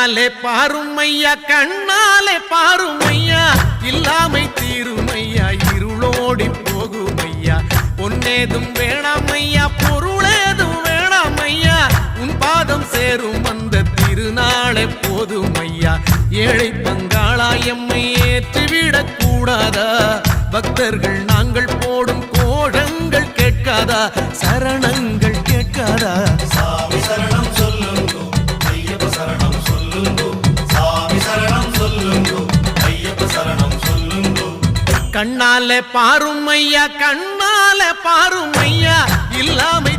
கண்ணாலே பாருமையா கண்ணாலே பாருமையா இல்லாமை தீருமையா இருளோடி போகுமையா பொன்னேதும் வேணாமையா பொருளேதும் வேணாமையா உன் பாதம் சேரும் அந்த திருநாளே போதுமையா ஏழை பங்காளாயம்மை ஏற்றிவிடக் கூடாதா பக்தர்கள் நாங்கள் போடும் கோஷங்கள் கேட்காதா சரணங்கள் கேட்காதா சாமி சரணம் சொல்லுங்கோ ஐயப்ப சரணம் சொல்லுங்கோ சாமி சரணம் சொல்லுங்கோ ஐயப்ப சரணம் சொல்லுங்கோ கண்ணாலே பாருமையா கண்ணாலே பாருமையா இல்லாமை